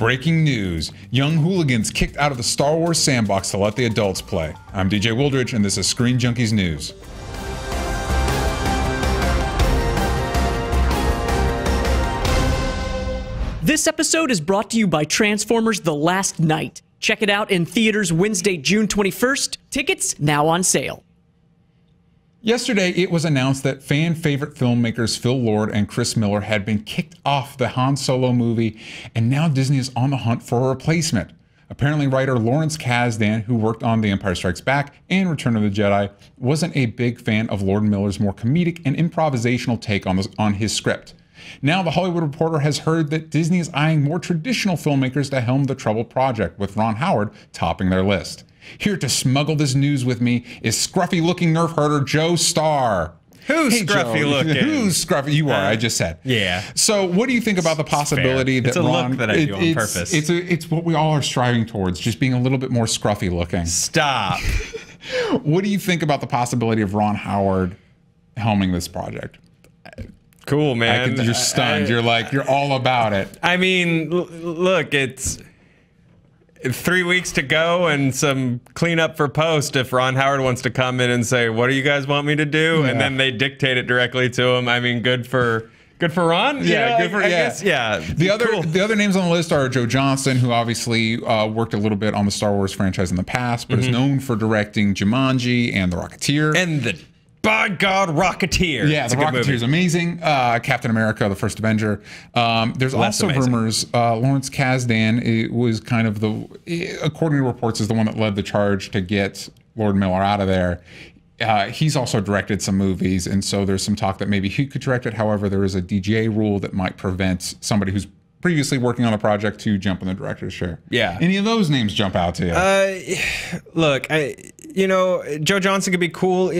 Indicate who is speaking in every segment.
Speaker 1: Breaking news. Young hooligans kicked out of the Star Wars sandbox to let the adults play. I'm DJ Wildridge, and this is Screen Junkies News.
Speaker 2: This episode is brought to you by Transformers: The Last Night. Check it out in theaters Wednesday, June 21st. Tickets now on sale.
Speaker 1: Yesterday, it was announced that fan-favorite filmmakers Phil Lord and Chris Miller had been kicked off the Han Solo movie, and now Disney is on the hunt for a replacement. Apparently, writer Lawrence Kasdan, who worked on The Empire Strikes Back and Return of the Jedi, wasn't a big fan of Lord and Miller's more comedic and improvisational take on his script. Now, The Hollywood Reporter has heard that Disney is eyeing more traditional filmmakers to helm the troubled project, with Ron Howard topping their list. Here to smuggle this news with me is scruffy-looking nerf herder Joe Starr.
Speaker 3: Who's scruffy-looking?
Speaker 1: Who's scruffy? You are, I just said.
Speaker 3: Yeah.
Speaker 1: So what do you think about the possibility that
Speaker 3: it's a
Speaker 1: Ron...
Speaker 3: look that I do on purpose.
Speaker 1: It's what we all are striving towards, just being a little bit more scruffy-looking.
Speaker 3: Stop.
Speaker 1: What do you think about the possibility of Ron Howard helming this project?
Speaker 3: Cool, man.
Speaker 1: You're stunned. You're all about it.
Speaker 3: I mean, look, it's 3 weeks to go and some cleanup for post if Ron Howard wants to come in and say, what do you guys want me to do? Yeah. And then they dictate it directly to him. I mean, good for Ron.
Speaker 1: Yeah,
Speaker 3: good for, I guess, yeah.
Speaker 1: The other names on the list are Joe Johnston, who obviously worked a little bit on the Star Wars franchise in the past, but is known for directing Jumanji and The Rocketeer.
Speaker 3: And the... By God, Rocketeer.
Speaker 1: Yeah, The Rocketeer is amazing. Captain America, the First Avenger. There's also rumors. Lawrence Kasdan was kind of according to reports, is the one that led the charge to get Lord Miller out of there. He's also directed some movies, and so there's some talk that maybe he could direct it. However, there is a DGA rule that might prevent somebody who's previously working on the project to jump in the director's chair. Yeah. Any of those names jump out to you?
Speaker 3: Look, Joe Johnston could be cool.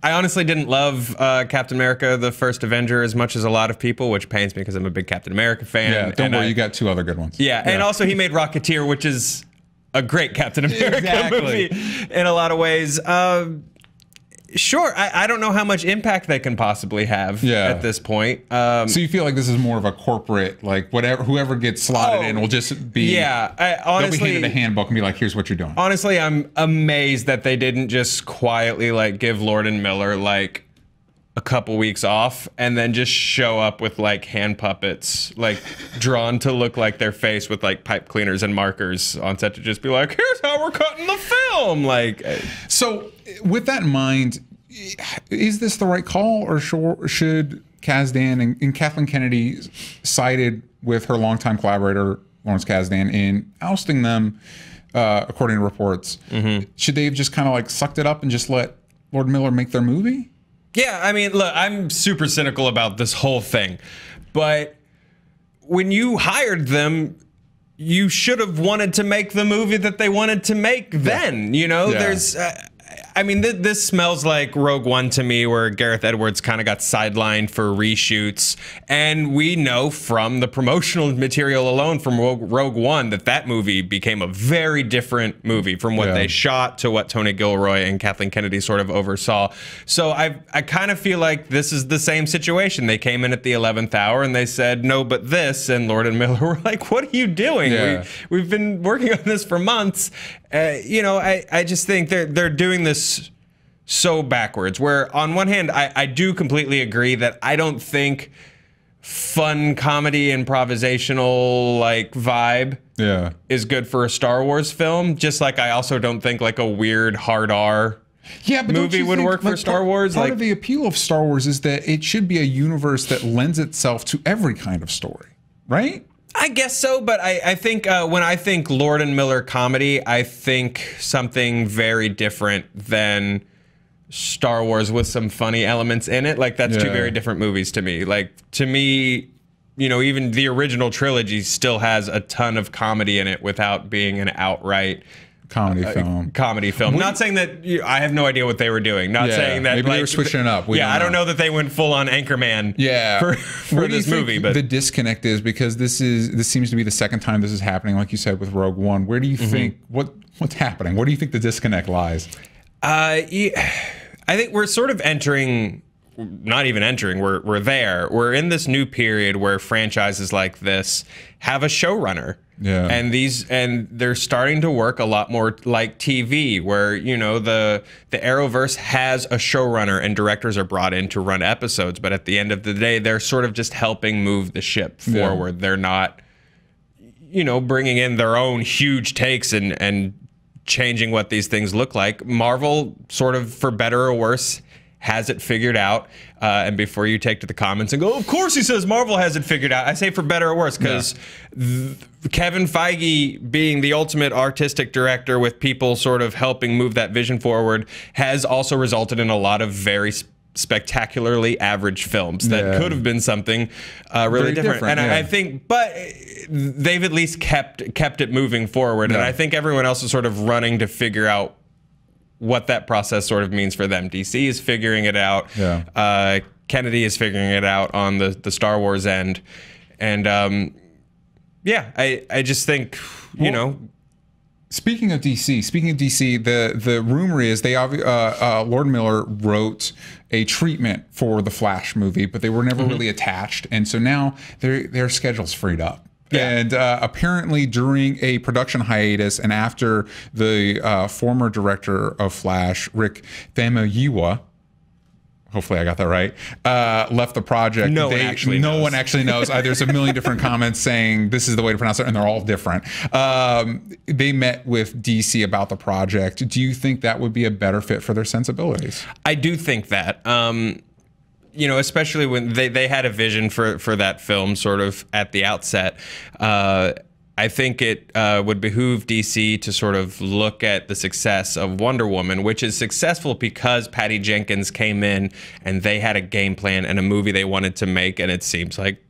Speaker 3: I honestly didn't love Captain America, the First Avenger, as much as a lot of people, which pains me because I'm a big Captain America fan.
Speaker 1: Yeah, don't worry, you got two other good ones.
Speaker 3: Yeah, and also he made Rocketeer, which is a great Captain America movie in a lot of ways. Sure, I don't know how much impact they can possibly have at this point.
Speaker 1: So you feel like this is more of a corporate, like whoever gets slotted in will just be...
Speaker 3: Yeah, honestly...
Speaker 1: They'll be handed a handbook and be like, here's what you're doing.
Speaker 3: Honestly, I'm amazed that they didn't just quietly give Lord and Miller a couple weeks off and then just show up with hand puppets drawn to look like their face with pipe cleaners and markers on set to just be like, here's how we're cutting the film.
Speaker 1: So with that in mind, is this the right call, or should Kasdan and Kathleen Kennedy sided with her longtime collaborator Lawrence Kasdan in ousting them, according to reports? Should they have just kind of sucked it up and just let Lord Miller make their movie?
Speaker 3: Yeah, I mean, look, I'm super cynical about this whole thing, but when you hired them, you should have wanted to make the movie that they wanted to make then, There's... I mean, this smells like Rogue One to me, where Gareth Edwards kind of got sidelined for reshoots. And we know from the promotional material alone from Rogue One that movie became a very different movie from what they shot to what Tony Gilroy and Kathleen Kennedy sort of oversaw. So I kind of feel like this is the same situation. They came in at the 11th hour and they said, no, but this. And Lord and Miller were like, what are you doing? Yeah. We've been working on this for months. I just think they're doing this so backwards, where on one hand, I do completely agree that I don't think fun comedy improvisational vibe is good for a Star Wars film, just like I also don't think a weird hard R movie would work for Star Wars.
Speaker 1: Part of the appeal of Star Wars is that it should be a universe that lends itself to every kind of story, right?
Speaker 3: I guess so, but I think when I think Lord and Miller comedy, I think something very different than Star Wars with some funny elements in it. That's two very different movies to me. To me, even the original trilogy still has a ton of comedy in it without being an outright comedy film. Not saying that I have no idea what they were doing. Not saying that
Speaker 1: maybe they were switching it up.
Speaker 3: I don't know that they went full on Anchorman. For this movie. But
Speaker 1: the disconnect is, because this seems to be the second time this is happening, like you said with Rogue One. Where do you think what's happening? Where do you think the disconnect lies?
Speaker 3: I think we're sort of entering not even entering, we're there. We're in this new period where franchises like this have a showrunner.
Speaker 1: Yeah.
Speaker 3: And they're starting to work a lot more like TV, where, you know, the Arrowverse has a showrunner and directors are brought in to run episodes, but at the end of the day, they're sort of just helping move the ship forward. Yeah. They're not, you know, bringing in their own huge takes and changing what these things look like. Marvel, sort of for better or worse, has it figured out. And before you take to the comments and go, of course he says Marvel has it figured out, I say for better or worse, because Kevin Feige, being the ultimate artistic director with people sort of helping move that vision forward, has also resulted in a lot of very spectacularly average films that could have been something really different. And I think, but they've at least kept it moving forward. And I think everyone else is sort of running to figure out what that process sort of means for them. DC is figuring it out. Yeah. Kennedy is figuring it out on the Star Wars end. And yeah, I just think, you know.
Speaker 1: Speaking of DC, the rumor is they Lord Miller wrote a treatment for the Flash movie, but they were never really attached, and so now their schedule's freed up. Yeah. And apparently during a production hiatus and after the former director of Flash, Rick Famuyiwa, hopefully I got that right, left the project. No one actually knows. There's a million different comments saying this is the way to pronounce it, and they're all different. They met with DC about the project. Do you think that would be a better fit for their sensibilities? I
Speaker 3: do think that. You know, especially when they had a vision for that film sort of at the outset. I think it would behoove DC to sort of look at the success of Wonder Woman, which is successful because Patty Jenkins came in and they had a game plan and a movie they wanted to make, and it seems like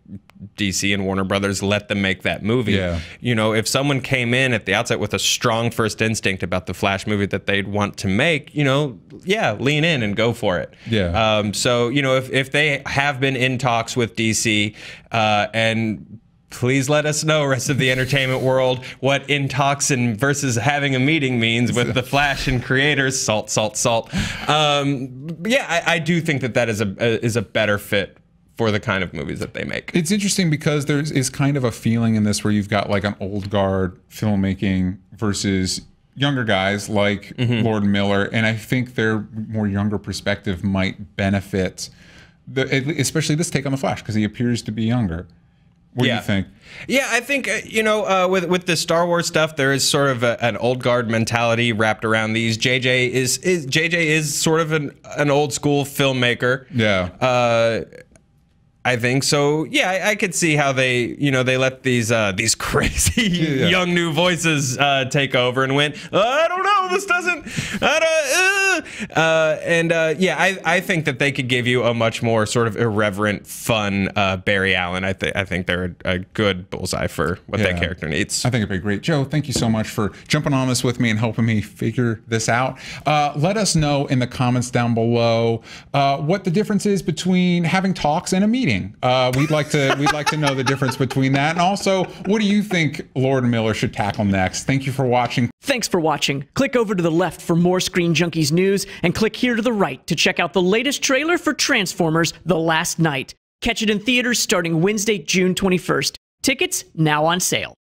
Speaker 3: DC and Warner Brothers let them make that movie. Yeah. You know, if someone came in at the outset with a strong first instinct about the Flash movie that they'd want to make, you know, yeah, lean in and go for it. Yeah. So, you know, if they have been in talks with DC, and please let us know, rest of the entertainment world, what in talks and versus having a meeting means with the Flash and creators. Salt, salt, salt. Yeah, I do think that is a better fit for the kind of movies that they make.
Speaker 1: It's interesting because there is kind of a feeling in this where you've got like an old guard filmmaking versus younger guys like Lord Miller, and I think their more younger perspective might benefit, especially this take on the Flash, because he appears to be younger. What do you think?
Speaker 3: Yeah, I think, you know, with the Star Wars stuff, there is sort of an old guard mentality wrapped around these. JJ is sort of an old school filmmaker. Yeah. I think so. Yeah, I could see how they let these crazy young new voices take over and went, I don't know, this doesn't. Yeah, I think that they could give you a much more sort of irreverent, fun Barry Allen. I think they're a good bullseye for what that character needs.
Speaker 1: I think it'd be great. Joe, thank you so much for jumping on this with me and helping me figure this out. Let us know in the comments down below what the difference is between having talks and a meeting. We'd like to know the difference between that, and also, what do you think Lord Miller should tackle next? Thank you for watching.
Speaker 2: Thanks for watching. Click over to the left for more Screen Junkies news, and click here to the right to check out the latest trailer for Transformers: The Last Knight. Catch it in theaters starting Wednesday, June 21st. Tickets now on sale.